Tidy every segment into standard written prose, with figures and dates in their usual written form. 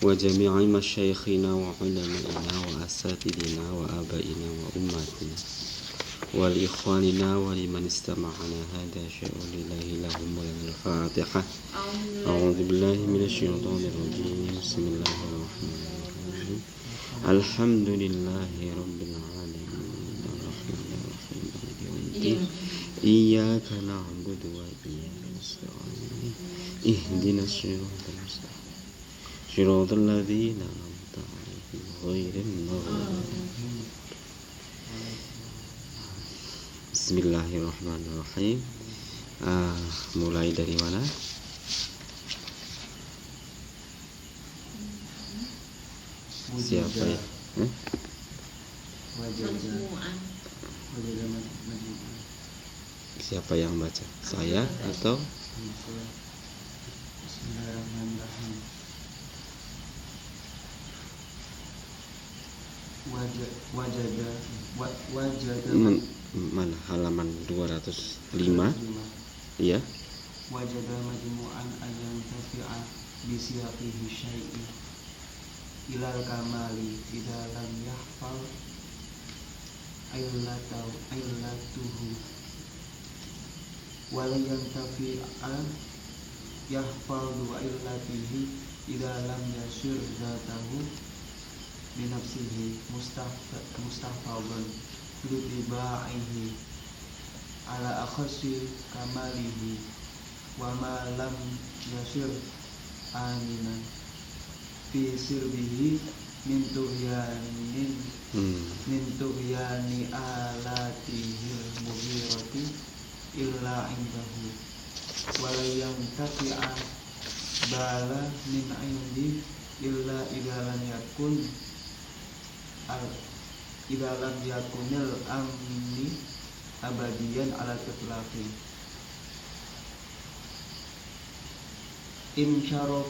وجميع مشايخنا وعلمائنا وأساتذتنا وآبائنا وأمهاتنا ولإخواننا ولمن استمعنا هذا شأن لله لهم ولنا الفاتحة. أعوذ بالله من الشيطان الرجيم. بسم الله الرحمن الرحيم. الحمد لله رب العالمين الرحمن الرحيم مالك يوم الدين إياك نعبد وإياك نستعين اهدنا الصراط المستقيم صراط الذين أنعمت عليهم غير المغضوب. Bismillahirrahmanirrahim. Mulai dari mana? Siapa ya? Siapa yang baca? Saya atau? Bismillahirrahmanirrahim. Mana halaman 205 ya. Wajada majmu'an ayyan tafi'a bisiyaqihi syai'i ilal kamali idza lam yahfal illatuhu wala yantafi'a yahfal wa illatihi idza lam yasir zatahu binafsihi mustahfadan liba'ihi ala akhasi kamalihi wa ma lam yasir aminan fi sirbihi min tuhyani alatihil mughirati illa indahu wala yantafi'a bala min indi illa idalam yakunil amni abadiyan ala ketlaqi insyaraf.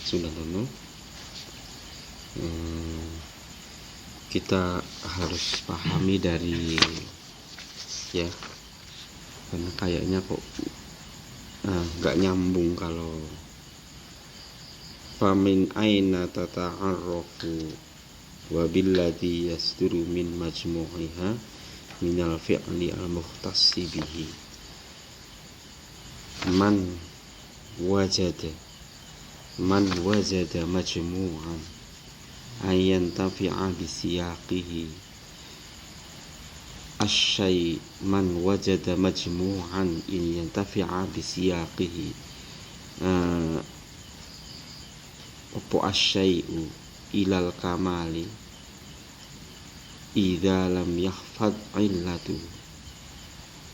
Sudah dulu. Kita harus pahami dari ya, karena kayaknya kok nggak nyambung kalau famin aina tata'arrafu wa billati yasduru min majmu'iha minal fi'li al-mukhtassi bihi man wajada majmu'an ayyan tafi'a bisiyaqihi asyai man wajada majmu'an in yantafi'a bisiyaqihi opo asyai'u ilal kamali idza lam yahfad illatu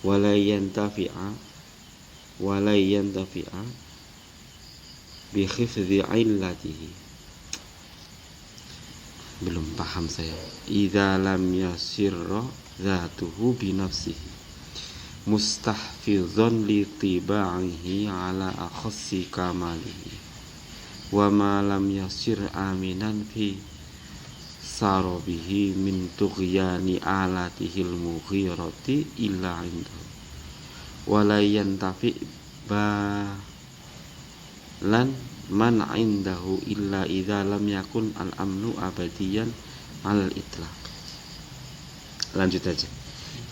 wala yantafi'a bi khifdhi illatihi. Belum paham saya. Idza lam yasirra zatuhu bi nafsihi mustahfizan li tiba'ihi ala akhassi kamalihi wa ma lam yasir aminan fi sarobihi min tughyani alatihil mughirati illa indahu wala yantafi balan man indahu illa idza lam yakun al amnu abadiyan al itlaq. Lanjut aja,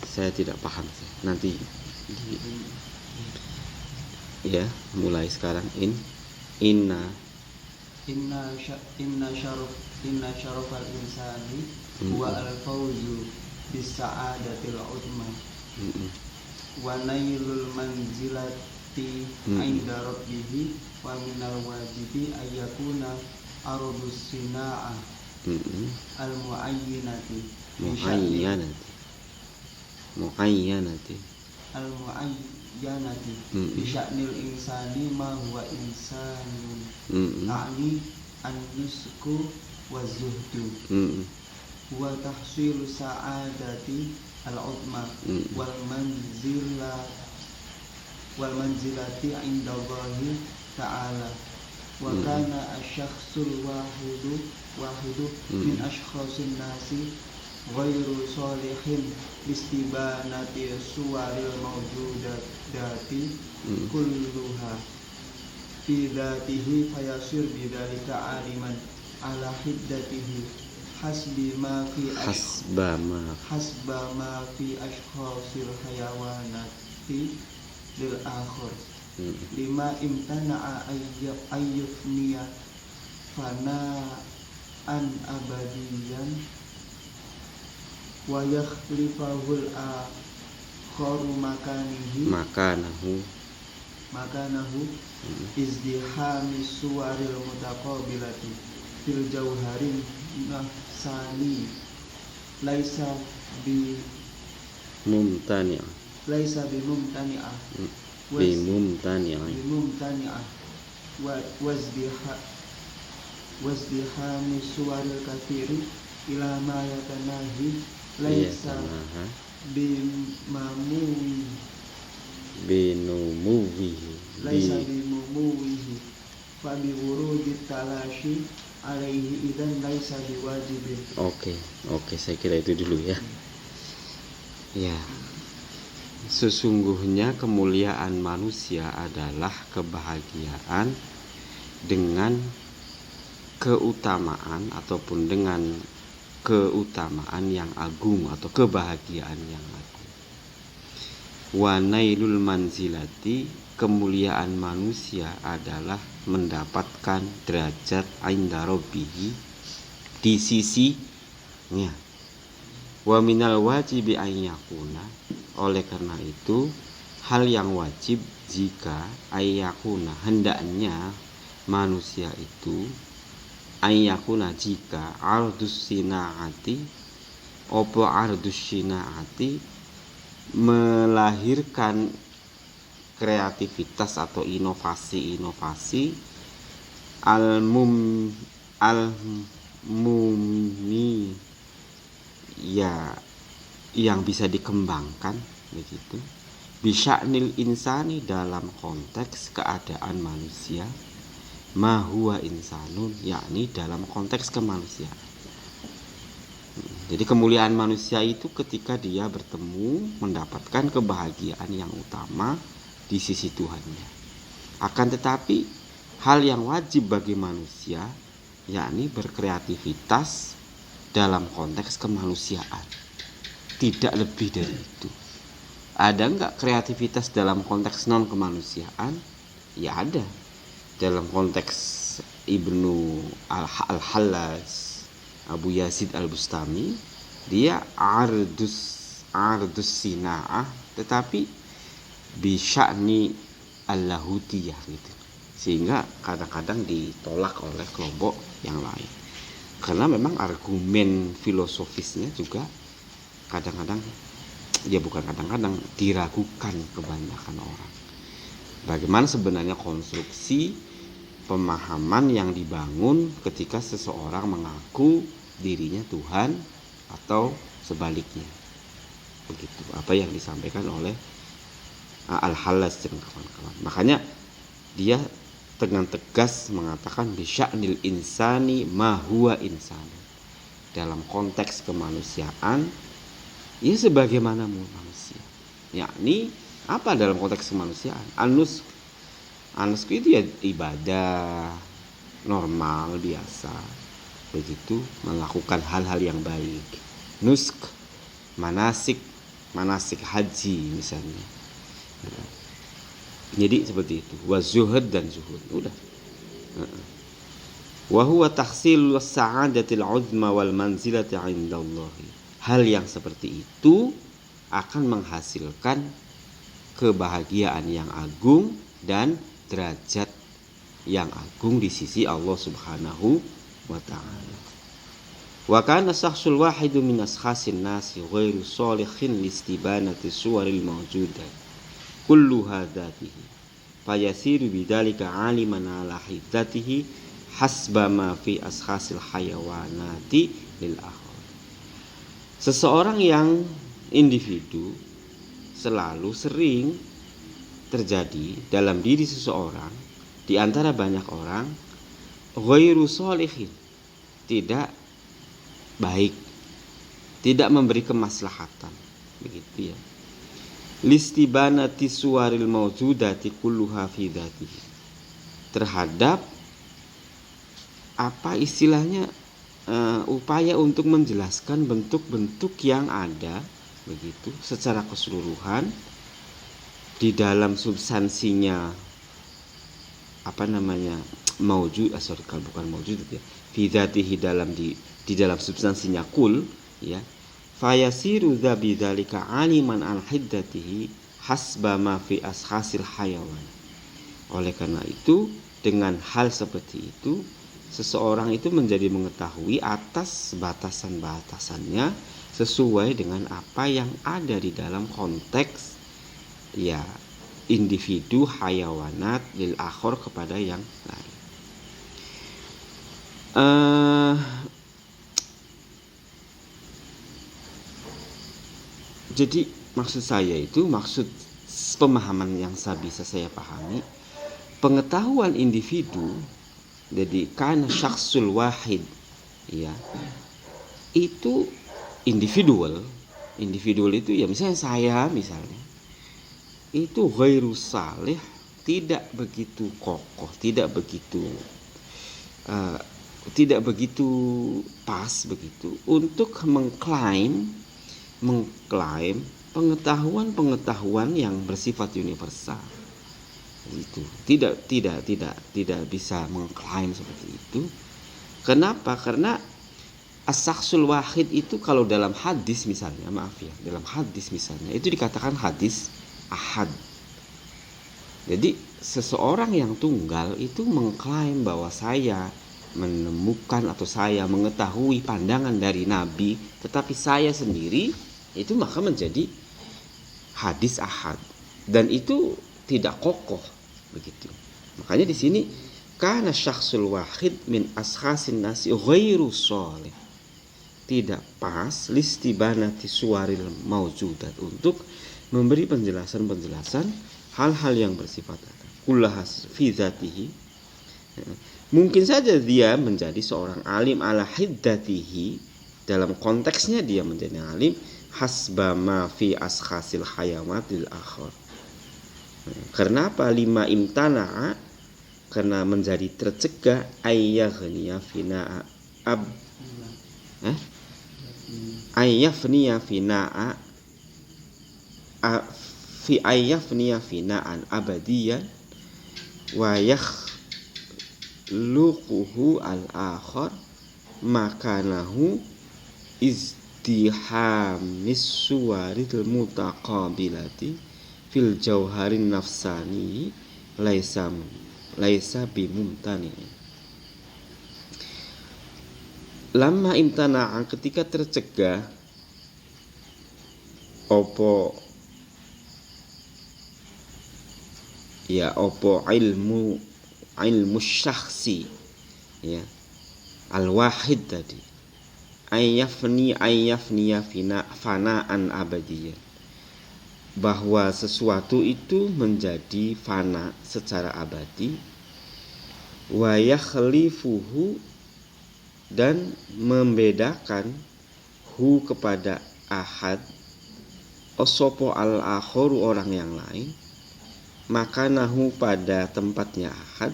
saya tidak paham nanti ya. Mulai sekarang inna syarafal insani huwa al-fawzu bis sa'adatil uzma wa nailul manzilati 'inda rabbih wa minal wajibi ayyakuna ardus sina'ah al-mu'ayyanati bi sya'nil insani ma huwa insanun a'ni an-nusku wa zuhdu wa tahsilu sa'adati al-uzma wal manzilati 'inda Allahi ta'ala wa kana asy-syakhsul wahidu min ashkhasin nasi ghairu salihin listibanati suwaril mawjudati kulluha fi dzatihi fayasir bidzalika aliman ala hiddatihi hasba ma fi ashkhasil hayawanati lil akhir lima imtana'a ayyufniya fana an abadiyan wa yakhlifahul akharu makanahu izdihami suwaril mutaqabilati fil jauharin nafsani laisa bi mumtani'ah wazdihami suwaril kathiri ila ma yatanahi laisa bimumuwihi fabi wurudi talashi alaihi idan laisa biwajibin. Oke, saya kira itu dulu ya. Ya. Sesungguhnya kemuliaan manusia adalah kebahagiaan dengan keutamaan ataupun dengan keutamaan yang agung atau kebahagiaan yang agung. Wa nailul manzilati, kemuliaan manusia adalah mendapatkan derajat inda rabbihi di sisinya. Wa minal wajibi an yakuna, oleh karena itu hal yang wajib jika ayakuna, hendaknya manusia itu ayakuna, jika ardus sinaati melahirkan kreativitas atau inovasi al-mumi ya yang bisa dikembangkan begitu, bisya'nil insani, dalam konteks keadaan manusia, ma huwa insanun, yakni dalam konteks kemanusiaan. Jadi kemuliaan manusia itu ketika dia bertemu mendapatkan kebahagiaan yang utama di sisi Tuhannya. Akan tetapi hal yang wajib bagi manusia yakni berkreativitas dalam konteks kemanusiaan, tidak lebih dari itu. Ada enggak kreativitas dalam konteks non kemanusiaan? Ya ada. Dalam konteks Ibnu Al-Hallaj, Abu Yazid Al-Bustami, dia ardus sina'ah, tetapi bisya'ni al-lahutiyah gitu. Sehingga kadang-kadang ditolak oleh kelompok yang lain. Karena memang argumen filosofisnya juga kadang-kadang, ya bukan kadang-kadang, diragukan kebanyakan orang. Bagaimana sebenarnya konstruksi pemahaman yang dibangun ketika seseorang mengaku dirinya Tuhan atau sebaliknya. Begitu apa yang disampaikan oleh Al-Hallaj dan kawan-kawan. Makanya dia dengan tegas mengatakan bisya'nil insani ma huwa insan. Dalam konteks kemanusiaan, ya sebagaimana manusia. Yakni apa dalam konteks kemanusiaan? Anus itu ya ibadah normal biasa, begitu, melakukan hal-hal yang baik. Nusk, manasik haji misalnya. Jadi seperti itu. Wa zuhud dan zuhud. Udah. Wa huwa tahsilul sa'adatil 'uzma wal manzilati 'indallah. Hal yang seperti itu akan menghasilkan kebahagiaan yang agung dan derajat yang agung di sisi Allah Subhanahu wa ta'ala. Wa kana syakhsul wahidu min askhasin nasi ghairu shalihin listibanati suwaril mawjudat kullu hadatihi fayasiru bidzalika 'aliman 'ala hiddatihi hasba ma fi askhasil hayawanati lil akhir. Seseorang yang individu selalu sering terjadi dalam diri seseorang di antara banyak orang ghairu shalihin, tidak baik, tidak memberi kemaslahatan, begitu ya. Listibanati suwaril mawjudati kulluha fi dzatihi, terhadap apa istilahnya upaya untuk menjelaskan bentuk-bentuk yang ada begitu secara keseluruhan di dalam substansinya maujud bukan maujud ya, fi dzatihi di dalam substansinya kul ya, fayasiru dzalika aliman an hiddatihi hasba ma fi ashasil hayawan. Oleh karena itu dengan hal seperti itu seseorang itu menjadi mengetahui atas batasan-batasannya sesuai dengan apa yang ada di dalam konteks ya individu hayawanat lil akhor kepada yang lain. Jadi maksud pemahaman yang bisa saya pahami, pengetahuan individu, jadi karena syakhsul wahid ya, itu individual itu ya misalnya saya itu ghairu salih, tidak begitu kokoh, tidak begitu pas begitu untuk mengklaim pengetahuan yang bersifat universal. Itu tidak bisa mengklaim seperti itu. Kenapa? Karena as-syakhsul wahid itu kalau dalam hadis misalnya, itu dikatakan hadis ahad. Jadi seseorang yang tunggal itu mengklaim bahwa saya menemukan atau saya mengetahui pandangan dari Nabi, tetapi saya sendiri, itu maka menjadi hadis ahad dan itu tidak kokoh begitu. Makanya di sini kana syakhsul wahid min ashasin nasi ghairu shalih, tidak pas listibanati suwaril maujudat, untuk memberi penjelasan hal-hal yang bersifat kullahas fi dzatihi. Mungkin saja dia menjadi seorang alim ala hiddatihi, dalam konteksnya dia menjadi alim hasba ma fi askhasil hayawatil akhar. Karena apa? Lima imtana'a, karena menjadi tercegah ayyafniya fina'a ayyafniya fina'a fi ayyafniya fina'an abadiyan wa yakhluquhu al-akhar makanahu izdihamis suwaril mutaqabilati fil jauharin nafsani laisa bimumtani. Lama imtana'a, ketika tercegah opo ilmu syakhsi ya al-wahid tadi, ayyafniya fana'an abadiyah, bahwa sesuatu itu menjadi fana secara abadi, wa yakhlifuhu, dan membedakan hu kepada ahad, osopo al-akhoru orang yang lain, maka nahu pada tempatnya ahad,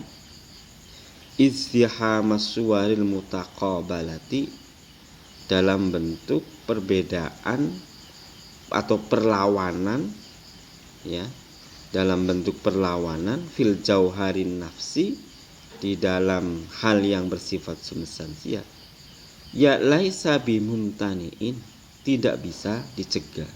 izdihamas suwaril mutaqabalati, dalam bentuk perbedaan atau perlawanan ya, dalam bentuk perlawanan fil jauharin nafsi, di dalam hal yang bersifat substansial ya laisa bimumtaniin, tidak bisa dicegah.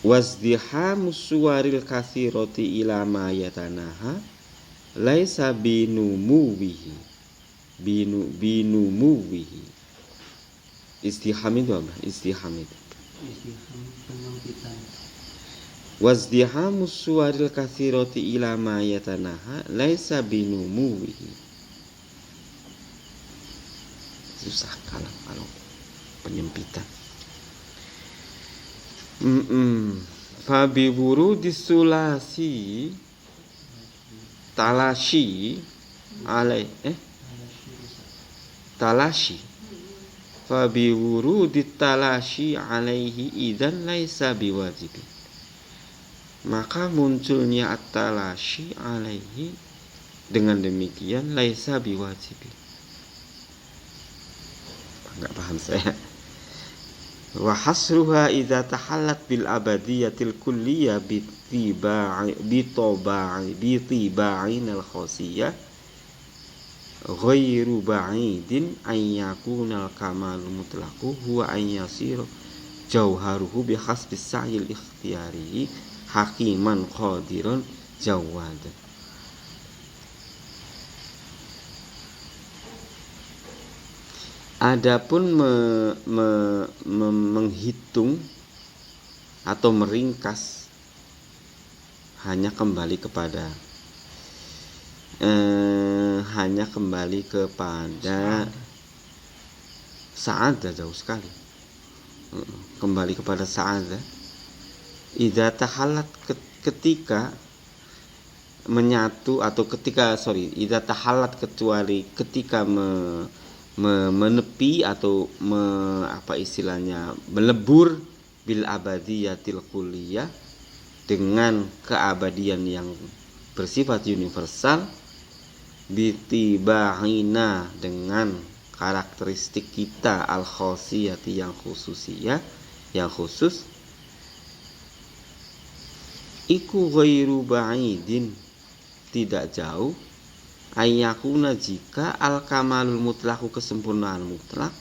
Wazdihamus suwaril katsirati ila ma yatanaha laisa binumuwihi. Istiham itu apa? Istiham penyempitan. Wazdihamus suwaril katsirati ila ma yatanaha laisa binumuwihi. Susah kalau penyempitan. Fabi wurudis sulasi talashi alai talashi, fabi wurudit talashi alaihi idzan laisa biwajibin. maka munculnya at-talashi alaihi, dengan demikian laisa biwajibin. Enggak paham saya. Wa hasruha idza tahallat bil abadiyatil kulliyah bitiba'in al khosiyah ghairu ba'idin an yakuna al kamal mutlaqu huwa an yasir jauharuhu bihasbi sa'il ikhtiyari hakiman qadiran jawadan. Adapun menghitung atau meringkas hanya kembali kepada sa'adah, jauh sekali. Kembali kepada sa'adah. Idza tahallat, ketika menyatu atau idza tahallat, kecuali ketika menepi atau melebur bil abadiyatil kulliyah, dengan keabadian yang bersifat universal, bitiba'ina, dengan karakteristik kita al khosiyati, yang khususiyah, yang khusus, iku ghairu ba'idin, tidak jauh, ayyakuna, jika al kamalul mutlaqu, kesempurnaan mutlak,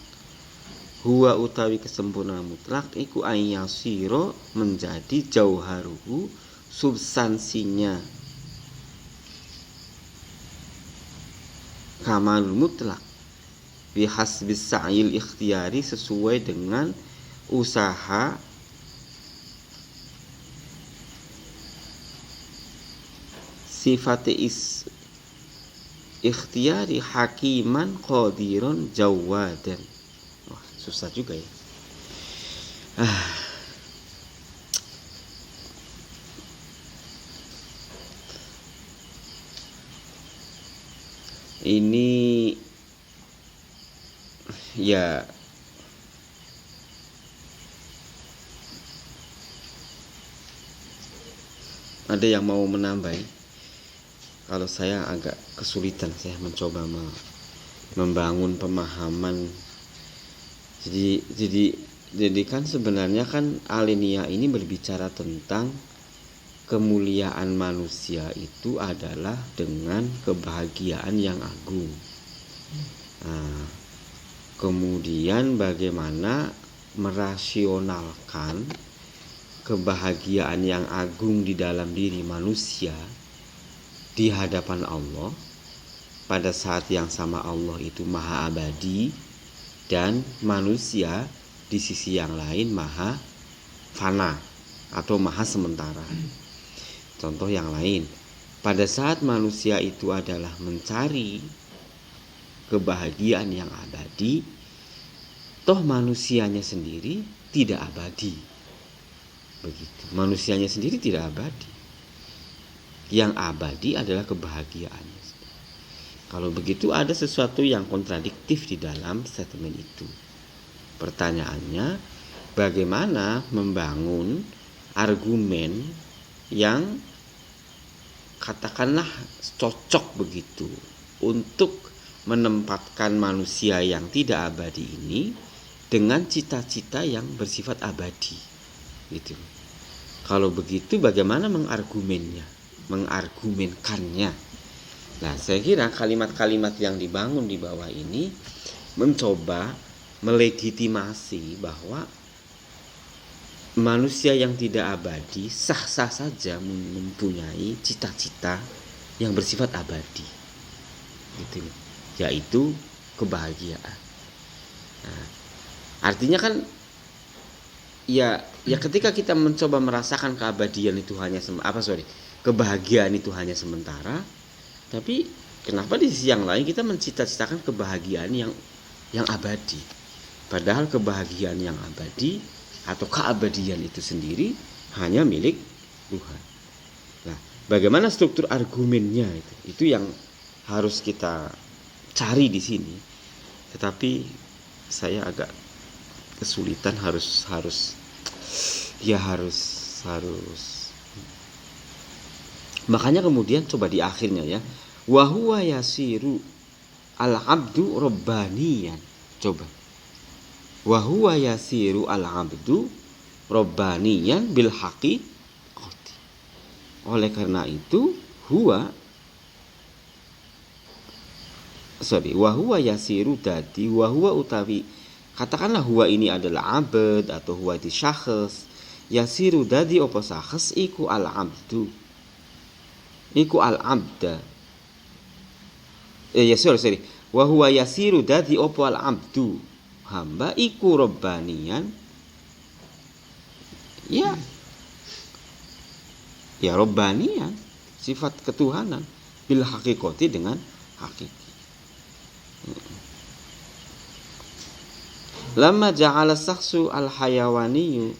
huwa utawi kesempurnaan mutlak, iku ayyasiro, menjadi jauharuhu, substansinya kamalul mutlak, bihasbis sa'il ikhtiyari, sesuai dengan usaha sifat ikhtiyari hakiman qadiron jawadan. Wah, susah juga ya. Ini ya ada yang mau menambah? Kalau saya agak kesulitan, saya mencoba membangun pemahaman. Jadi kan sebenarnya kan alinea ini berbicara tentang kemuliaan manusia itu adalah dengan kebahagiaan yang agung. Nah, kemudian bagaimana merasionalkan kebahagiaan yang agung di dalam diri manusia di hadapan Allah, pada saat yang sama Allah itu maha abadi dan manusia di sisi yang lain maha fana atau maha sementara. Contoh yang lain, pada saat manusia itu adalah mencari kebahagiaan yang abadi, toh manusianya sendiri tidak abadi. Begitu, manusianya sendiri tidak abadi. Yang abadi adalah kebahagiaannya. Kalau begitu ada sesuatu yang kontradiktif di dalam statement itu. Pertanyaannya, bagaimana membangun argumen yang katakanlah cocok begitu untuk menempatkan manusia yang tidak abadi ini dengan cita-cita yang bersifat abadi, gitu. Kalau begitu bagaimana mengargumenkannya? Nah, saya kira kalimat-kalimat yang dibangun di bawah ini mencoba melegitimasi bahwa manusia yang tidak abadi sah-sah saja mempunyai cita-cita yang bersifat abadi, gitu, yaitu kebahagiaan. Nah, artinya kan ya ketika kita mencoba merasakan keabadian itu kebahagiaan itu hanya sementara, tapi kenapa di sisi yang lain kita mencita-citakan kebahagiaan yang abadi? Padahal kebahagiaan yang abadi atau keabadian itu sendiri hanya milik Tuhan. Nah, bagaimana struktur argumennya itu yang harus kita cari di sini. Tetapi saya agak kesulitan harus Makanya kemudian coba di akhirnya ya, wa huwa yasiru al-abdu rabbaniyan. Coba. Wa huwa yasiru al-abdu rabbaniyan bil haqiqati. Oleh karena itu, wa huwa yasiru dadi wa huwa utawi, katakanlah huwa ini adalah abad atau huwa itu syakhs. Yasiru dadi apa syakhs iku al-abdu. Iku al-abda. Sorry. Wa huwa yasiru dadi apa al-abdu. Hamba iku rabbaniyan. Ya rabbaniyan, sifat ketuhanan bil haqiqati dengan hakiki. Lamma ja'ala sakhsu al-hayawaniyu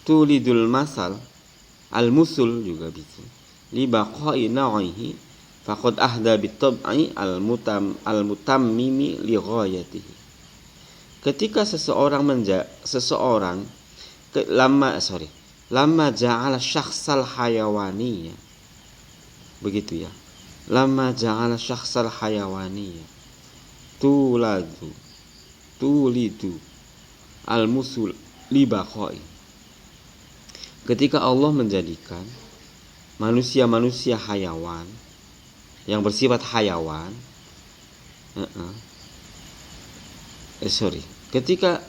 tulidul masal al-musul juga bisa li baqa'i na'ihi faqad ahda bitab'i al-mutammimi li ghayatihi. Ketika lamma ja'ala syakhsal hayawaniya, begitu ya, lamma ja'ala syakhsal hayawaniya tulidu al-musul li baqa'i. Ketika Allah menjadikan manusia hayawan yang bersifat hayawan, ketika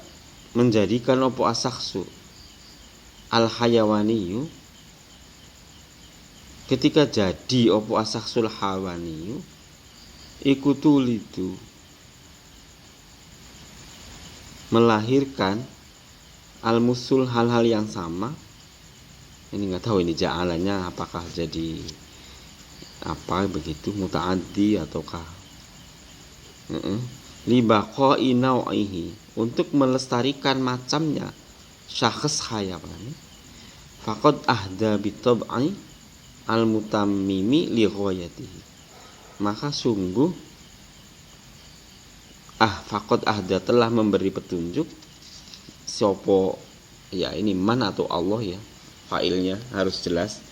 menjadikan opo asaksu al-hayawaniyu, ketika jadi opo asaksul hawaniyu ikutulidu melahirkan al-musul hal-hal yang sama. Ini nggak tahu ini ja'alanya apakah jadi apa begitu, muta'addi ataukah li baqa'i nau'ihi, untuk melestarikan macamnya syakhs hayawan. Faqad ahda bitab'i al-mutammimi li ghayatihi, maka sungguh faqad ahda telah memberi petunjuk sopo, ya ini man atau Allah ya, failnya harus jelas,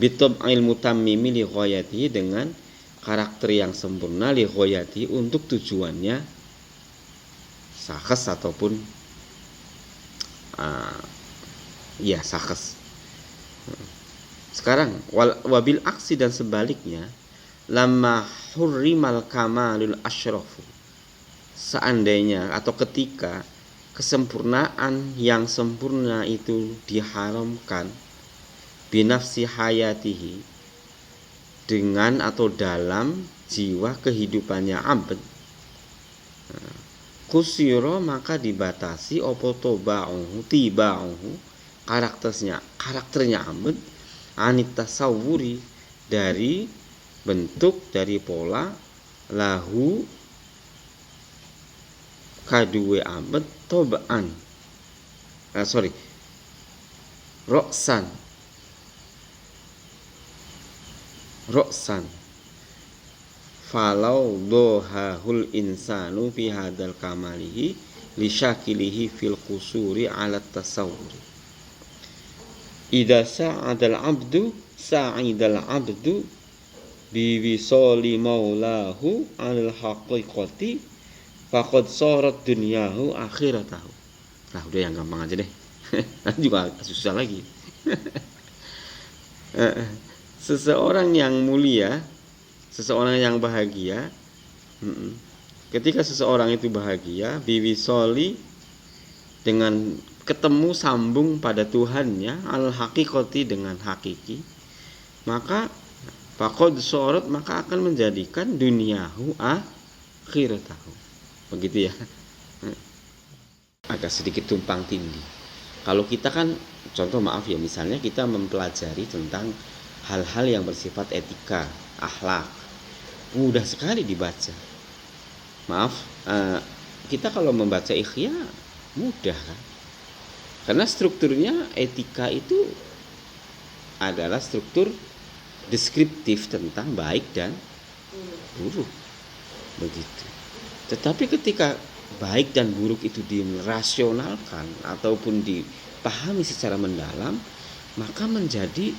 bitab'il mutammimi li ghayatihi, dengan karakter yang sempurna li ghayatihi, untuk tujuannya syakhs ataupun syakhs. Sekarang wabil aksi, dan sebaliknya, lamma hurrimal kamalul asyrafu, seandainya atau ketika kesempurnaan yang sempurna itu diharamkan, binafsi hayatihi, dengan atau dalam jiwa kehidupannya abad, kusiro, maka dibatasi opo tiba'uhu karakternya abad, anit tasawuri, dari bentuk, dari pola, lahu kaduwe abad, tobaan roksan falau dohahul insanu fi hadal kamalihi li syakilihi fil kusuri ala tasawuri. Idza sa'adal abdu biwisoli maulahu alal haqiqati faqad sarat dunyahu akhiratahu. Nah, udah yang gampang aja deh. Nanti juga susah lagi. Seseorang yang mulia, seseorang yang bahagia, ketika seseorang itu bahagia, biwisoli, dengan ketemu sambung pada Tuhannya, al haqiqati, dengan hakiki, maka faqad sarat, maka akan menjadikan dunyahu akhiratahu. Begitu ya. Agak sedikit tumpang tindih. Kalau kita kan, contoh maaf ya, misalnya kita mempelajari tentang hal-hal yang bersifat etika, akhlak, mudah sekali dibaca. Maaf, kita kalau membaca Ikhya mudah kan? Karena strukturnya etika itu adalah struktur deskriptif tentang baik dan buruk. Begitu. Tetapi ketika baik dan buruk itu dirasionalkan ataupun dipahami secara mendalam, maka menjadi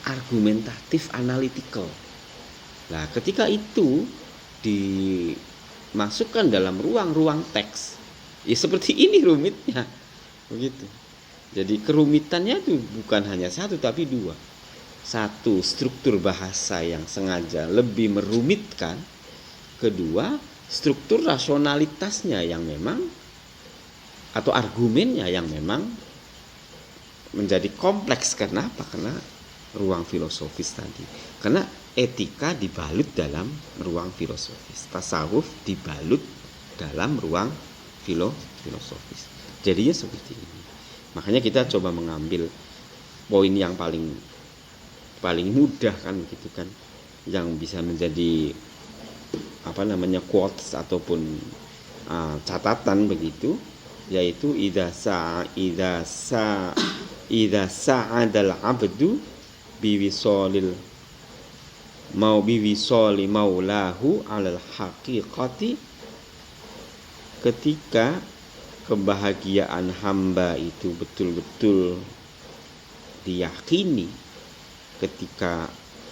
argumentatif analytical. Nah, ketika itu dimasukkan dalam ruang-ruang teks, ya seperti ini rumitnya, begitu. Jadi kerumitannya itu bukan hanya satu tapi dua. Satu, struktur bahasa yang sengaja lebih merumitkan. Kedua, struktur rasionalitasnya yang memang atau argumennya yang memang menjadi kompleks. Kenapa? Karena ruang filosofis tadi. Karena etika dibalut dalam ruang filosofis, tasawuf dibalut dalam ruang filosofis. Jadinya seperti ini. Makanya kita coba mengambil poin yang paling mudah kan gitu kan, yang bisa menjadi quotes ataupun catatan begitu, yaitu idza sa'adal abdu biwisoli maulahu alal haqiqati, ketika kebahagiaan hamba itu betul-betul diyakini ketika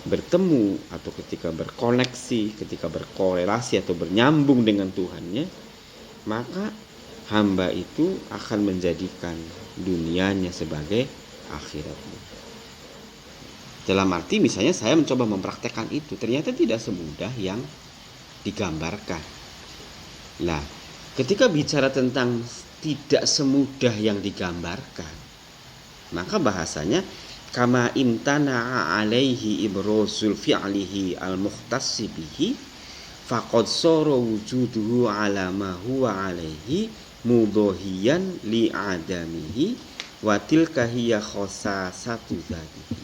bertemu atau ketika berkoneksi, ketika berkorelasi atau bernyambung dengan Tuhannya, maka hamba itu akan menjadikan dunianya sebagai akhiratnya. Dalam arti misalnya saya mencoba mempraktekkan itu, ternyata tidak semudah yang digambarkan. Nah, ketika bicara tentang tidak semudah yang digambarkan, maka bahasanya kama imtana'a alaihi ibrozul fi'lihi al-mukhtassi bihi faqad sara wujuduhu ala ma huwa alaihi mudhohiyan li adamihi wa tilka hiya khosasatu dzatihi.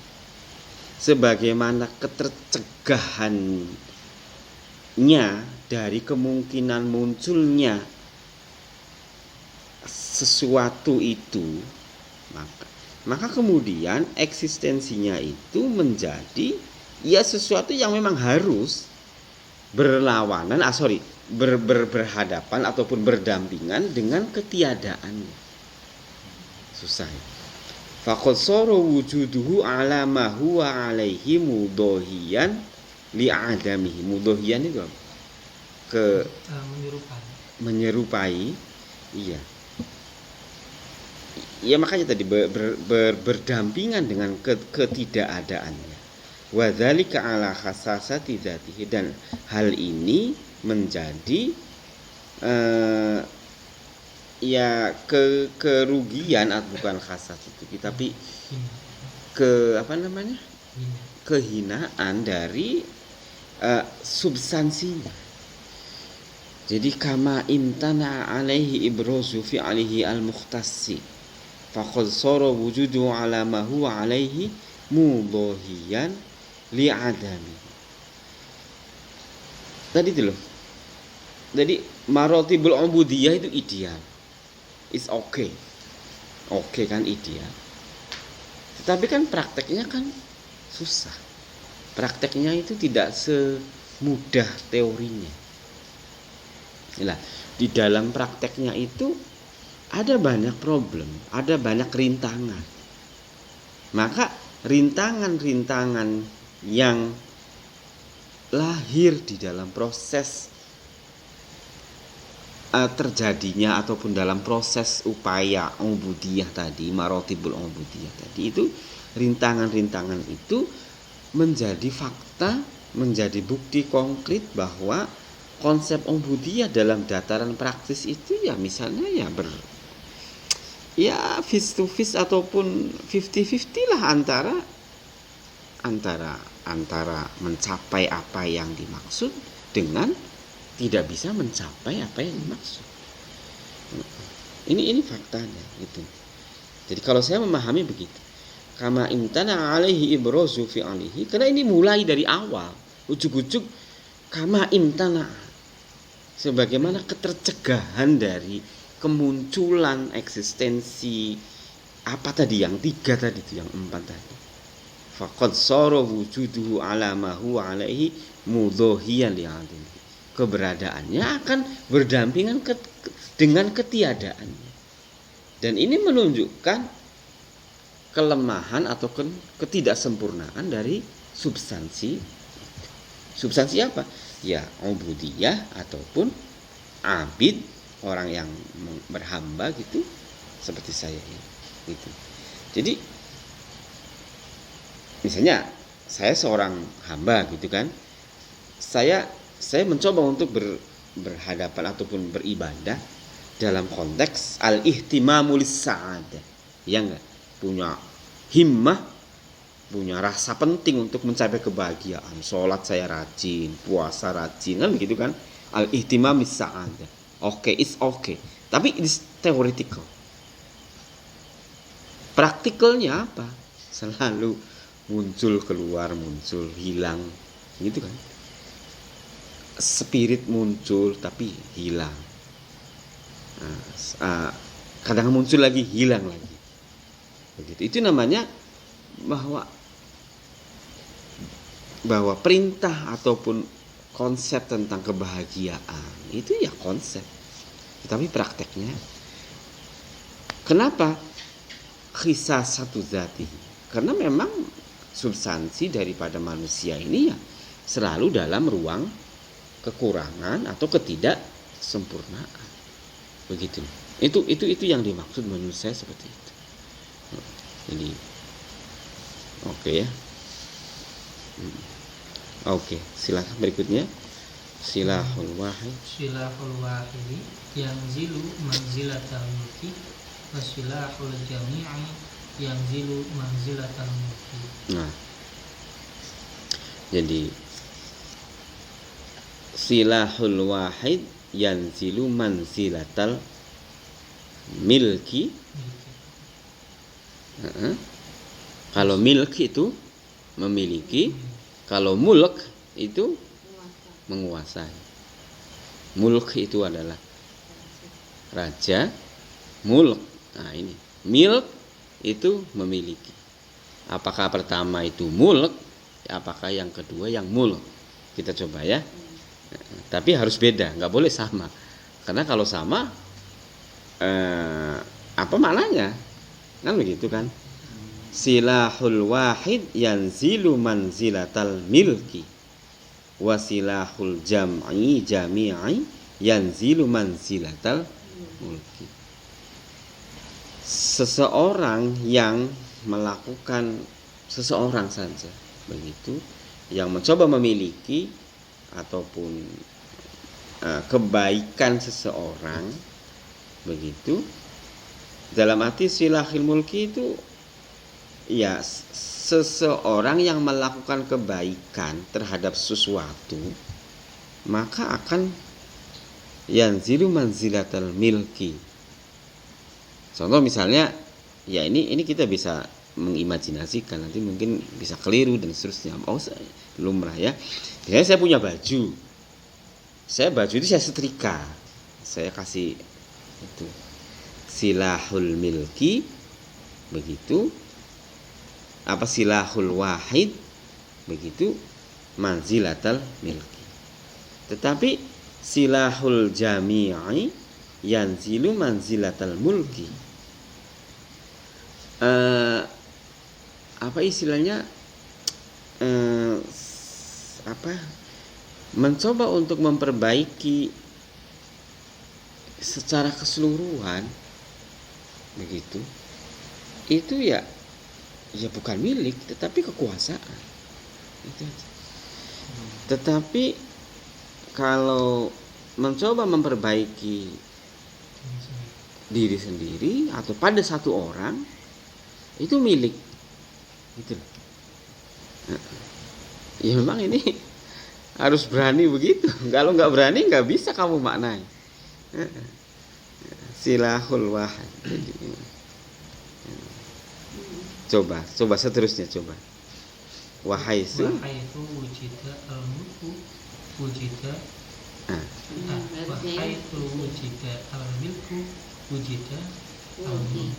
Sebagaimana ketercegahannya dari kemungkinan munculnya sesuatu itu, maka kemudian eksistensinya itu menjadi sesuatu yang memang harus berlawanan, berhadapan ataupun berdampingan dengan ketiadaannya. Susah. Faqad sara wujuduhu ala ma huwa alaihi mudhohiyan li adamihi. Mudhohiyan itu apa? Menyerupai. Iya. Ya makanya tadi berdampingan dengan ketidakadaannya. Wa dzalika ala khasasati dzatihi, dan hal ini menjadi kerugian atau bukan khasas itu, tapi kehinaan dari substansinya. Jadi kama imtana alaihi ibrozu fi alihi al-mukhtassi faqad sara wujudu ala ma huwa alaihi mudhohiyan li adami. Tadi itu loh. Jadi marotibul ubudiyah itu ideal. It's okay. Oke kan ideal. Tetapi kan prakteknya kan susah. Prakteknya itu tidak semudah teorinya. Nah, di dalam prakteknya itu ada banyak problem, ada banyak rintangan. Maka rintangan-rintangan yang lahir di dalam proses terjadinya ataupun dalam proses upaya ubudiyah tadi, marotibul ubudiyah tadi, itu rintangan-rintangan itu menjadi fakta, menjadi bukti konkret bahwa konsep ubudiyah dalam dataran praktis itu misalnya face to face ataupun 50-50 lah antara mencapai apa yang dimaksud dengan tidak bisa mencapai apa yang dimaksud. Ini faktanya gitu. Jadi kalau saya memahami begitu, kama imtana alaihi ibrozu fi alihi, karena ini mulai dari awal, ujug-ujug kama imtana, sebagaimana ketercegahan dari kemunculan eksistensi apa tadi, yang 3 tadi itu, yang 4 tadi. Faqad sara wujuduhu ala ma huwa alaihi mudhohiyan li'adami. Keberadaannya akan berdampingan dengan ketiadaannya. Dan ini menunjukkan kelemahan atau ketidaksempurnaan dari substansi. Substansi apa? Ya, ubudiyah ataupun abid, orang yang berhamba gitu, seperti saya ini. Gitu. Jadi misalnya saya seorang hamba gitu kan. Saya mencoba untuk berhadapan ataupun beribadah dalam konteks al-ihtimamu lis-sa'adah. Ya enggak? Punya himmah, punya rasa penting untuk mencapai kebahagiaan. Sholat saya rajin, puasa rajin, kan begitu kan? Al-ihtimam bis-sa'adah. Oke, it's okay. Tapi it's theoretical. Praktikalnya apa? Selalu muncul, keluar, muncul, hilang. Gitu kan? Spirit muncul tapi hilang. Kadang muncul lagi, hilang lagi. Begitu. Itu namanya bahwa perintah ataupun konsep tentang kebahagiaan itu ya konsep, tetapi prakteknya kenapa khisasatu zati? Karena memang substansi daripada manusia ini ya selalu dalam ruang kekurangan atau ketidaksempurnaan. Begitu. Itu yang dimaksud menurut saya seperti itu. Jadi oke ya. Oke, silakan berikutnya. Silahul wahid. Silahul wahidi yang zilu manzilatal mulki wa silahul jami'i yang zilu manzilatal mulki. Nah, jadi silahul wahid yanzilu manzilatal milki. Kalau milki itu memiliki, kalau mulk itu menguasai. Mulk itu adalah raja, mulk. Nah ini, milk itu memiliki. Apakah pertama itu mulk, apakah yang kedua yang mulk? Kita coba ya. Tapi harus beda, nggak boleh sama. Karena kalau sama, apa maknanya? Kan begitu kan? Silahul wahid yanzilu manzilatal milki wa silahul jami'i yanzilu manzilatal mulki. Seseorang yang melakukan, seseorang saja begitu, yang mencoba memiliki ataupun kebaikan seseorang begitu, dalam arti silahil mulki itu ya seseorang yang melakukan kebaikan terhadap sesuatu, maka akan yanzilu manzilatal milki. Contoh misalnya, ya ini kita bisa mengimajinasikan, nanti mungkin bisa keliru dan seterusnya. Lumrah ya. Misalnya saya punya baju, baju itu saya setrika, saya kasih itu silahul milki begitu, apa silahul wahid begitu, manzilatal milki. Tetapi silahul jami'i yanzilu manzilatal mulki. Apa istilahnya? Mencoba untuk memperbaiki secara keseluruhan begitu, itu ya bukan milik tetapi kekuasaan itu aja. Tetapi kalau mencoba memperbaiki diri sendiri atau pada satu orang, itu milik gitu. Ya memang ini harus berani begitu. Kalau nggak berani nggak bisa kamu maknai. Silahul wahid. Coba seterusnya coba. Wahaisu wujida al-mulku wujida. Wahaisu wujida al-milku wujida al-mulku.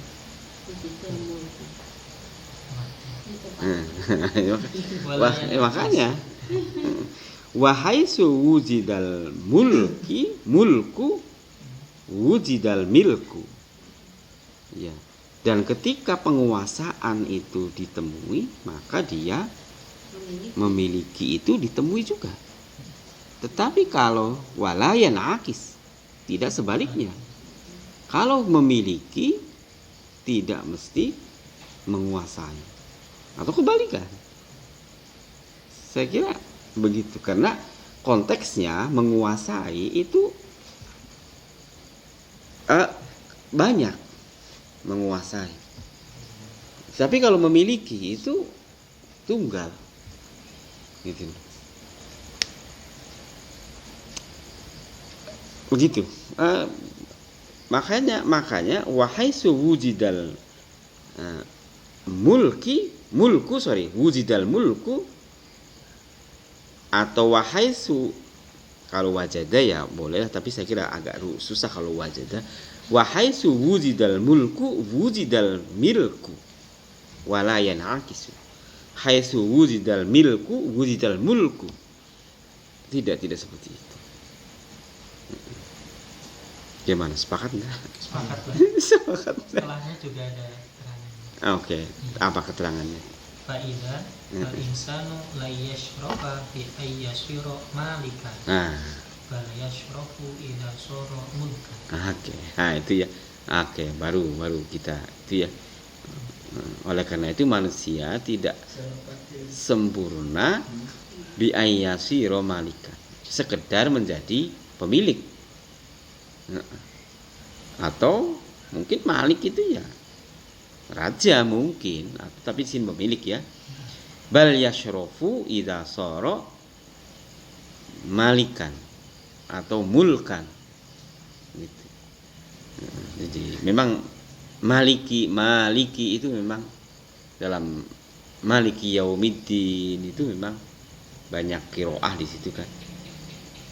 Makanya wahaisu wujidal mulku wujidal milku. Ya. Dan ketika penguasaan itu ditemui, maka dia memiliki itu ditemui juga. Tetapi kalau walayan akis, tidak sebaliknya. Kalau memiliki tidak mesti menguasai. Atau kebalikan. Saya kira begitu, karena konteksnya menguasai itu banyak menguasai. Tapi kalau memiliki itu tunggal. Gitu. Begitu. Makanya wahai suwujidal wujidal mulku, atau wahai kalau wajada ya boleh, tapi saya kira agak susah kalau wajada. Wahai wujidal mulku wujidal milku wala yanakisu. Haitsu wujidal milku wujidal mulku. Tidak seperti itu. Gimana, sepakat enggak? Sepakat lah. Sepakat. Setelahnya juga ada keterangannya. Oke. Apa keterangannya? Faida al-insanu la yashrafa fi ayyashira malika. Bal yashrafu idza sara mulkan. Oke. Nah, itu ya. Oke, baru kita itu ya. Oleh karena itu manusia tidak sempurna bi ayyashira malika. Sekedar menjadi pemilik. Atau mungkin malik itu ya raja mungkin, tapi sin pemilik ya. Bal yashrafu idza sara malikan atau mulkan gitu. Jadi memang maliki itu memang dalam maliki yaumiddin itu memang banyak qiraah di situ kan.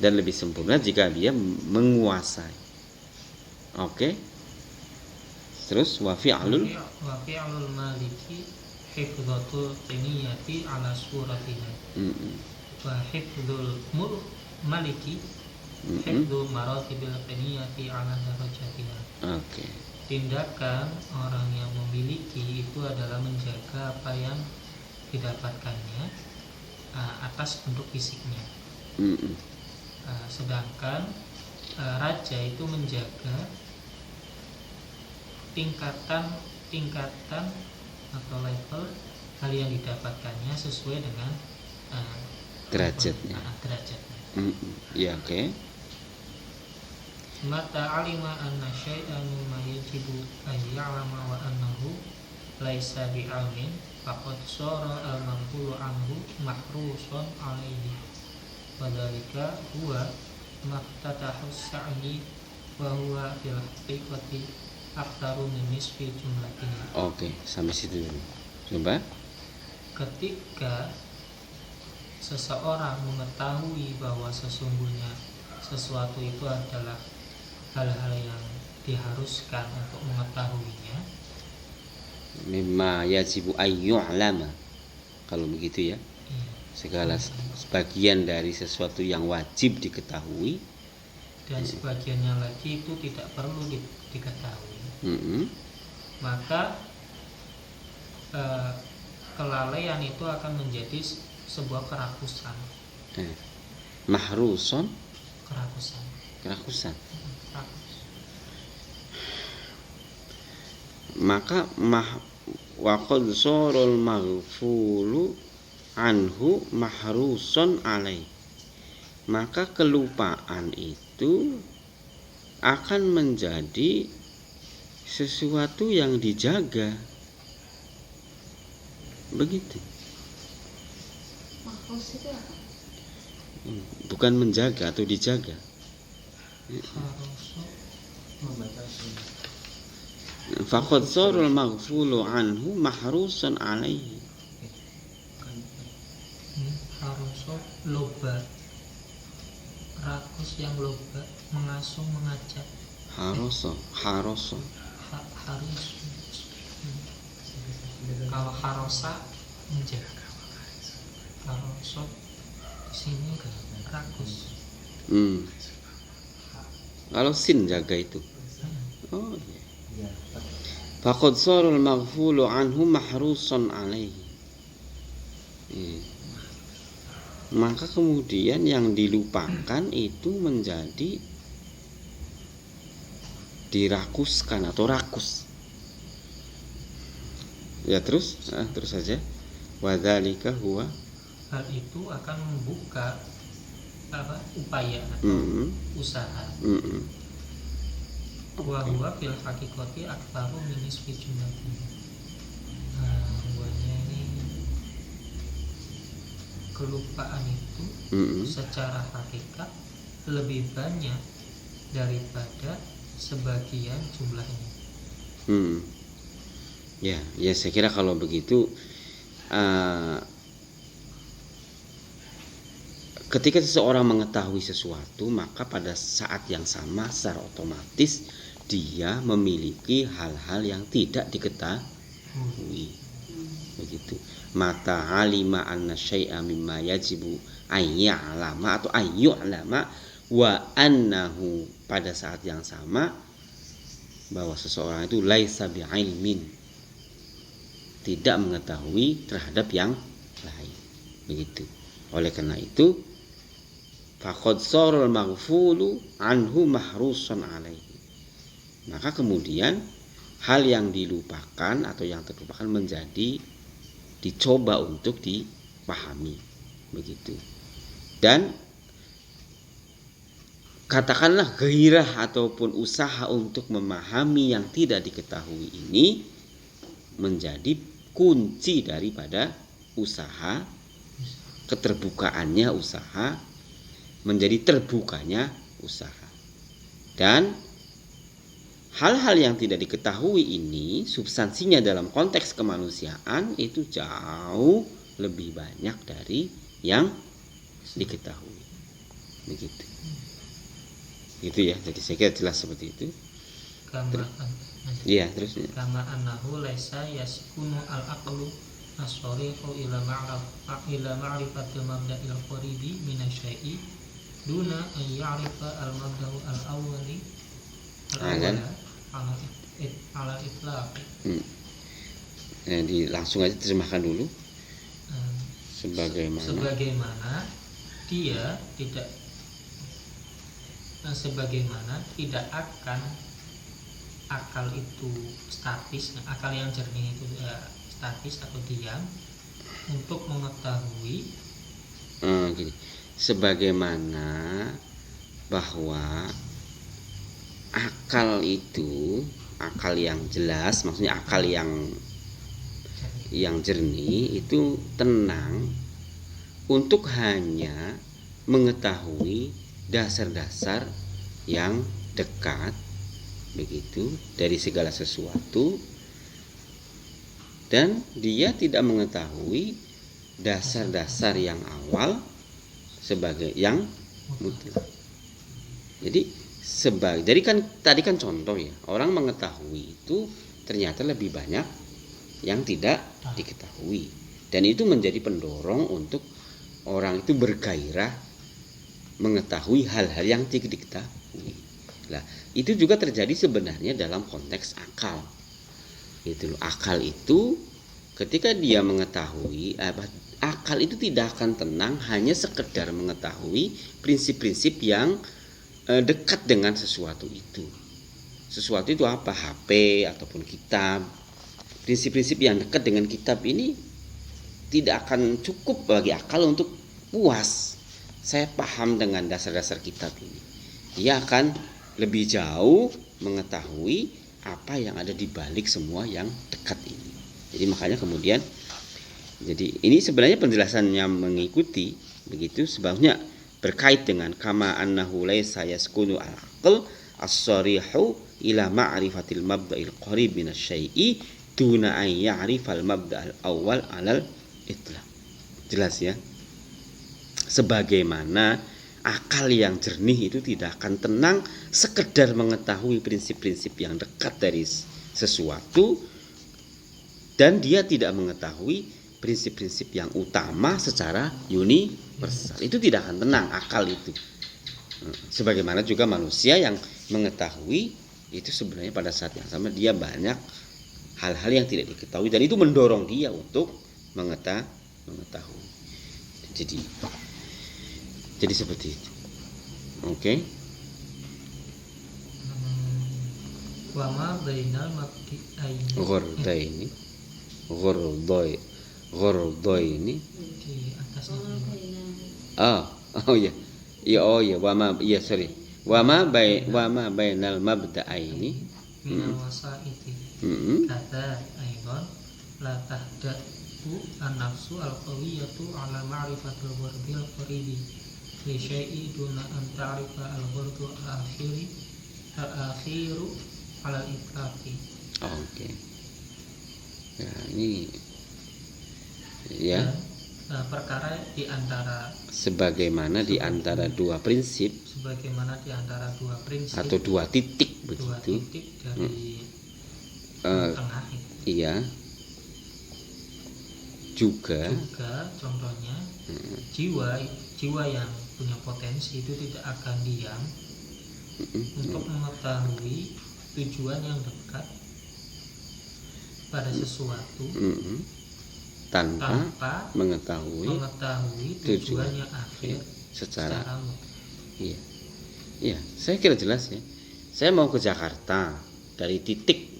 Dan lebih sempurna jika dia menguasai. Oke. Terus wa fi'lul maliki hifdzatul qiniyati ala suratiha. Wa hifdzul maliki hifdzu maratibil qiniyati ala darajatiha. Oke. Tindakan orang yang memiliki itu adalah menjaga apa yang didapatkannya atas bentuk fisiknya. Sedangkan raja itu menjaga tingkatan atau level hal yang didapatkannya sesuai dengan derajatnya. Ya, oke. Mata alima anna syai'an mimma yajibu an ya'lama wa annahu laisa bi'almin faqad sara al-manqulu anhu mahrusan alaihi. Wadhalika huwa maftatahu sa'i wa huwa fil haqiqati aktaru min nisfi jumlatihi. Oke, sampai situ dulu. Coba. Ketika seseorang mengetahui bahwa sesungguhnya sesuatu itu adalah hal-hal yang diharuskan untuk mengetahuinya, mimma yajibu ayyu'lama. Kalau begitu ya. Segala sebagian dari sesuatu yang wajib diketahui dan sebagiannya lagi itu tidak perlu diketahui. Maka kelalaian itu akan menjadi sebuah kerakusan. Mahruson. Kerakusan. Maka waqad sarul maghfulu anhu mahruson alai. Maka kelupaan itu akan menjadi sesuatu yang dijaga. Begitu. Mahfuz itu apa? Bukan menjaga atau dijaga. Faqad sarul maghfulu anhu mahrusan alaihi. Haruso loba, rakus yang loba, mengasuh, mengajak. Haroso. Harus. Kalau harosa menjaga, haroso di sini rakus. Kalau sin jaga itu. Oh iya. faqad sarul maghfulu anhu mahrusan alaihi. Maka kemudian yang dilupakan itu menjadi dirakuskan atau rakus. Ya terus saja. Wadzalika huwa, hal itu akan membuka upaya atau usaha. Wa huwa fil haqiqati akbaru min nisfi jumlati. Huwanya ini kelupaan itu secara hakikat lebih banyak daripada sebagian jumlahnya. Ya saya kira kalau begitu ketika seseorang mengetahui sesuatu, maka pada saat yang sama secara otomatis dia memiliki hal-hal yang tidak diketahui. Begitu. Mata alima anna syai'a mimma yajibu ayya'lama atau ayyu'lama wa annahu, pada saat yang sama bahwa seseorang itu laisa bi'ilmin, tidak mengetahui terhadap yang lain. Begitu. Oleh karena itu faqad sarul maghfulu anhu mahrusan alaihi. Maka kemudian hal yang dilupakan atau yang terlupakan menjadi dicoba untuk dipahami. Begitu. Dan katakanlah gairah ataupun usaha untuk memahami yang tidak diketahui ini menjadi kunci daripada usaha, keterbukaannya usaha, menjadi terbukanya usaha. Dan hal-hal yang tidak diketahui ini substansinya dalam konteks kemanusiaan itu jauh lebih banyak dari yang diketahui. Begitu. Gitu ya. Jadi saya kira jelas seperti itu. Iya, terus. Kama annahu laisa yaskunu al-aqlu as-sarihu ila ma'rifatil mabda'il qaribi minasyai'i duna an ya'rifa al-mabda'u al-awwali ala itlaq. Jadi langsung aja terjemahkan dulu. Sebagaimana tidak akan akal itu statis, akal yang jernih itu statis atau diam untuk mengetahui gini. Sebagaimana bahwa akal itu, akal yang jelas, maksudnya akal yang jernih itu tenang untuk hanya mengetahui dasar-dasar yang dekat, begitu, dari segala sesuatu, dan dia tidak mengetahui dasar-dasar yang awal sebagai yang mutlak. Jadi kan tadi kan contoh ya, orang mengetahui itu ternyata lebih banyak yang tidak diketahui, dan itu menjadi pendorong untuk orang itu bergairah mengetahui hal-hal yang tidak diketahui. Nah, itu juga terjadi sebenarnya dalam konteks akal. Gitu loh. Akal itu ketika dia mengetahui, akal itu tidak akan tenang hanya sekedar mengetahui prinsip-prinsip yang dekat dengan sesuatu itu. Sesuatu itu apa? HP ataupun kitab. Prinsip-prinsip yang dekat dengan kitab ini tidak akan cukup bagi akal untuk puas. Saya paham dengan dasar-dasar kitab ini. Dia akan lebih jauh mengetahui apa yang ada di balik semua yang dekat ini. Jadi makanya kemudian, jadi ini sebenarnya penjelasannya mengikuti begitu, sebabnya berkait dengan kama annahu laisa yaskunu al-aql as-sarihu ila ma'rifatil mabda'il qarib minasyai'i duna an ya'rifal mabda'al awwal 'alal itlaq. Jelas ya? Sebagaimana akal yang jernih itu tidak akan tenang sekedar mengetahui prinsip-prinsip yang dekat dari sesuatu, dan dia tidak mengetahui prinsip-prinsip yang utama secara universal. Itu tidak akan tenang akal itu. Sebagaimana juga manusia yang mengetahui itu sebenarnya pada saat yang sama dia banyak hal-hal yang tidak diketahui, dan itu mendorong dia untuk mengetahui. Jadi seperti itu. Oke. Wa ma bainal mabdi'aini. Ghordaini. Di atasnya. Oh ya, wa ma bainal mabda'aini Minal wasaiti. Kata aidon la tahdatu an-nafsu al-qawiyatu ala ma'rifatul ghurbil qaribi li syai'i duna an ta'rifa al-ghurdu al-akhiru ala al-itlaqi. Oke. Ya, ini ya. Dan perkara di antara sebagaimana di antara dua prinsip atau dua titik begitu. Dua titik dari tengah itu. Iya. Juga contohnya jiwa yang punya potensi itu tidak akan diam untuk mengetahui tujuan yang dekat pada sesuatu tanpa mengetahui tujuan yang akhir secara iya. Iya, saya kira jelas ya. Saya mau ke Jakarta, dari titik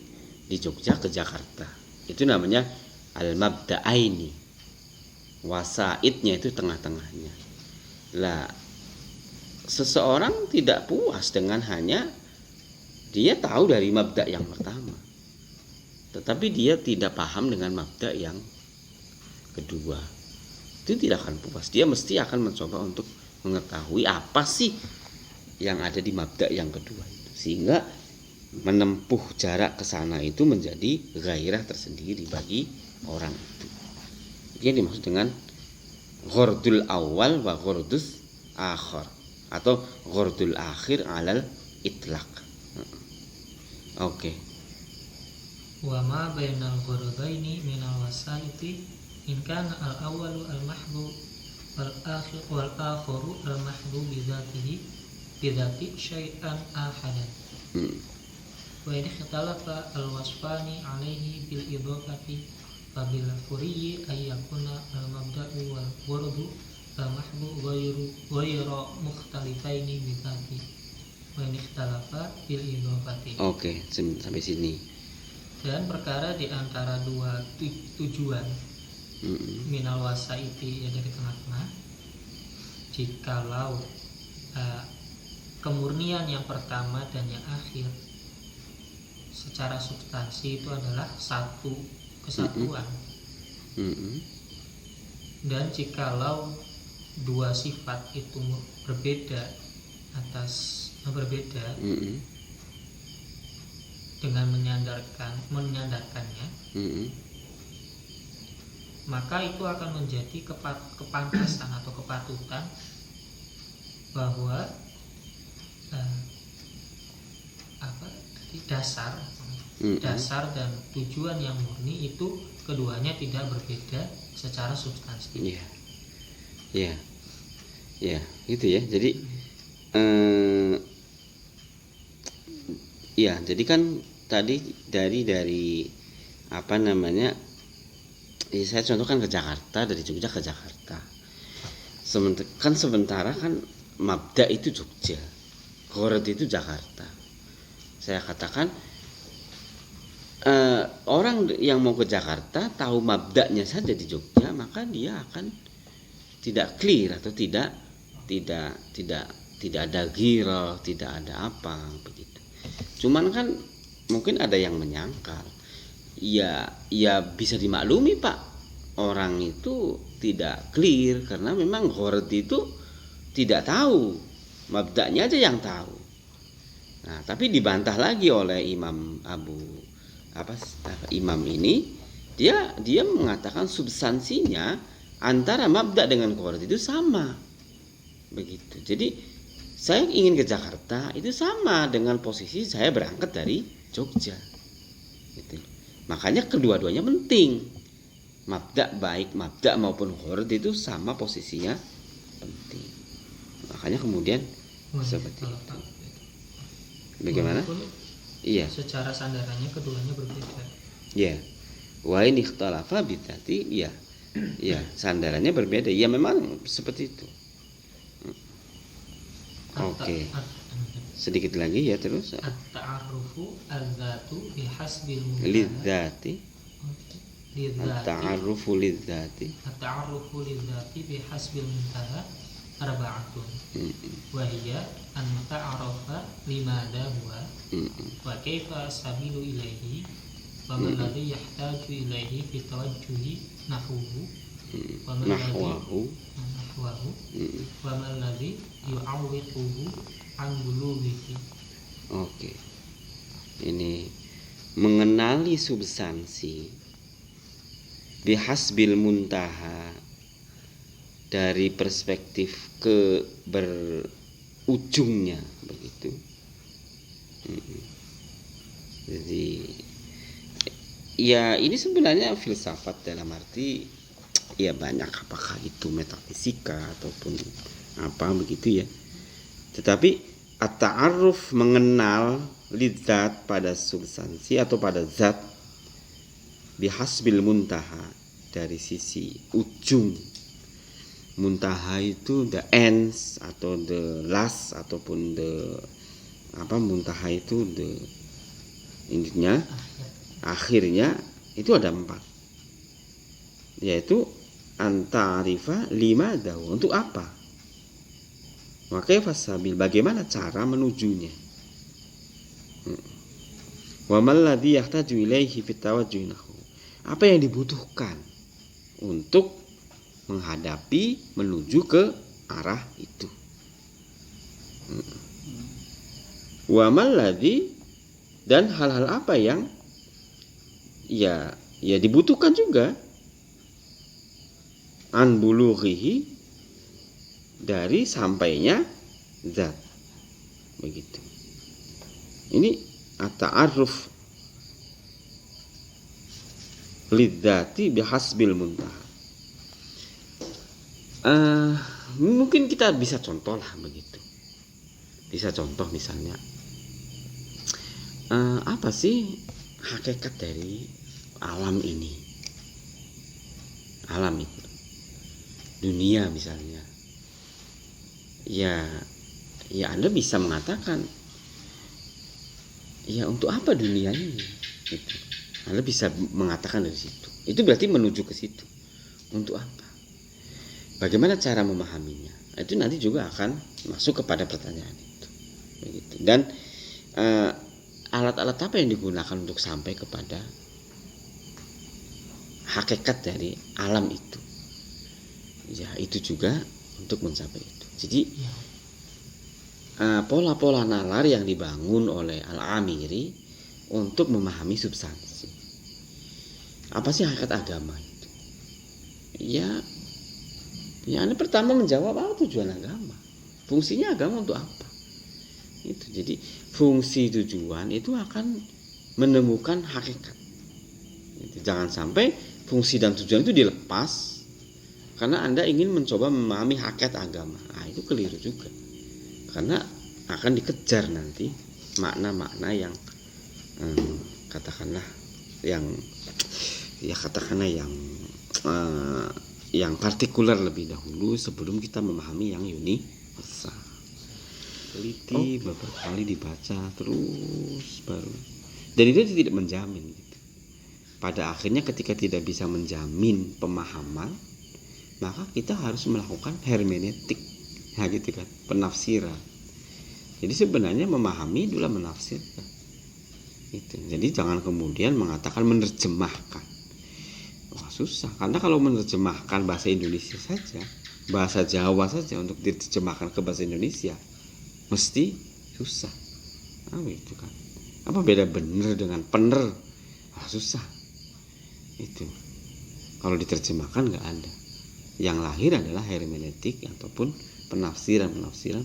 di Jogja ke Jakarta. Itu namanya al-mabda'aini. Wasaitnya itu tengah-tengahnya. Lah, seseorang tidak puas dengan hanya dia tahu dari mabda' yang pertama, tetapi dia tidak paham dengan mabda' yang kedua. Itu tidak akan puas. Dia mesti akan mencoba untuk mengetahui apa sih yang ada di mabda' yang kedua itu, sehingga menempuh jarak ke sana itu menjadi gairah tersendiri bagi orang itu. Ini dimaksud dengan ghordul awal wa ghordus akhir, atau ghordul akhir alal itlaq. Oke. Wa ma bainal ghordaini minal wasaiti in kana al-awwalu al-mahdhu wal akhiru al-mahdhu bidati syai'an ahadan. Wa in ikhtalafa al-wasfani alaihi bil idhafati fa bil furiyyi ay yakuna al-mabda'u wal ghurdu al-mahdhu ghayra mukhtalifaini bidati. Wa in ikhtalafa bil idhafati. Oke, sampai sini. Dan perkara di antara dua tujuan minal wasaiti, ya dari tengah-tengah, jikalau kemurnian yang pertama dan yang akhir secara substansi itu adalah satu kesatuan, dan jikalau dua sifat itu berbeda dengan menyandarkannya, maka itu akan menjadi kepantasan atau kepatutan bahwa dasar dan tujuan yang murni itu keduanya tidak berbeda secara substansi. Iya, itu ya. Jadi jadi kan tadi dari apa namanya? Saya contohkan ke Jakarta, dari Jogja ke Jakarta. Sementara kan mabda itu Jogja, ghorad itu Jakarta. Saya katakan orang yang mau ke Jakarta tahu mabda'nya saja di Jogja, maka dia akan tidak clear atau tidak ada ghirah, tidak ada apa begitu. Cuman kan mungkin ada yang menyangkal. Ya bisa dimaklumi Pak, orang itu tidak clear karena memang ghorad itu tidak tahu, mabda'nya aja yang tahu. Nah, tapi dibantah lagi oleh imam ini, dia mengatakan substansinya antara mabda' dengan ghorad itu sama. Begitu. Jadi saya ingin ke Jakarta itu sama dengan posisi saya berangkat dari Jogja. Gitu. Makanya kedua-duanya penting. Baik mabda' maupun ghorad itu sama posisinya penting. Makanya kemudian seperti itu. Bagaimana? Iya. Secara sandarannya keduanya berbeda. Ya. Wa in ikhtalafa bidzati, ya. Ya, sandarannya berbeda. Ya memang seperti itu. Oke. Sedikit lagi ya terus. At-ta'arrufu al-dzatu bihasbil muntaha. Lidzati. Lidzati. At-ta'arrufu lidzati. At-ta'arrufu lidzati bihasbil muntaha arba'atun. Wa hiya an ta'arafa limada huwa wa kaifa sabilu ilaihi wa man ladzi yahtaju ilaihi fi tawajjuhi nahwuhu wa man Nahwahu. wa man ladzi yu'awwiquhu an bulughihi. Oke. Ini mengenali substansi bihasbil muntaha dari perspektif ke berujungnya begitu. Jadi ya ini sebenarnya filsafat dalam arti ya banyak, apakah itu metafisika ataupun apa begitu ya. Tetapi at-ta'arruf, mengenal lidzat pada substansi atau pada zat, bihasbil muntaha dari sisi ujung. Muntaha itu the ends atau the last ataupun the apa, muntaha itu the intinya akhirnya itu ada 4, yaitu anta'arifa lima dahu, untuk apa, maka fasabil, bagaimana cara menujunya, wa mal ladzi yahtaju ilaihi fit tawajjuh nahu, apa yang dibutuhkan untuk menghadapi, menuju ke arah itu. Wa mal ladzi, dan hal-hal apa yang ya dibutuhkan juga, an bulughihi, dari sampainya zat. Begitu. Ini at-ta'arruf lidzati bihasbil muntaha. Mungkin kita bisa contoh lah begitu. Bisa contoh misalnya apa sih hakikat dari alam ini, alam itu, dunia misalnya. Ya Anda bisa mengatakan ya untuk apa dunia ini gitu. Anda bisa mengatakan dari situ. Itu berarti menuju ke situ. Untuk apa? Bagaimana cara memahaminya? Itu nanti juga akan masuk kepada pertanyaan itu. Begitu. Dan alat-alat apa yang digunakan untuk sampai kepada hakikat dari alam itu? Ya, itu juga untuk mencapai itu. Jadi pola-pola nalar yang dibangun oleh Al-Amiri untuk memahami substansi. Apa sih hakikat agama itu? Ya Anda pertama menjawab apa tujuan agama, fungsinya agama untuk apa. Itu jadi fungsi tujuan itu akan menemukan hakikat. Itu. Jangan sampai fungsi dan tujuan itu dilepas karena Anda ingin mencoba memahami hakikat agama. Itu keliru juga, karena akan dikejar nanti makna-makna yang katakanlah yang partikular lebih dahulu sebelum kita memahami yang universal. Teliti beberapa kali dibaca terus baru, dan itu tidak menjamin gitu. Pada akhirnya ketika tidak bisa menjamin pemahaman, maka kita harus melakukan hermeneutik, ya gitu kan, penafsiran. Jadi sebenarnya memahami itulah menafsirkan. Itu. Jadi jangan kemudian mengatakan menerjemahkan. Wah, susah, karena kalau menerjemahkan bahasa Indonesia saja, bahasa Jawa saja untuk diterjemahkan ke bahasa Indonesia mesti susah. Itu kan. Apa beda bener dengan pener? Susah. Itu. Kalau diterjemahkan nggak ada. Yang lahir adalah hermeneutik ataupun penafsiran,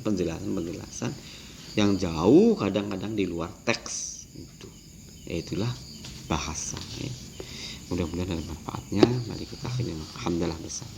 penjelasan yang jauh kadang-kadang di luar teks itu. Itulah bahasa. Ya. Mudah-mudahan ada manfaatnya. Mari kita akhiri alhamdulillah bersama.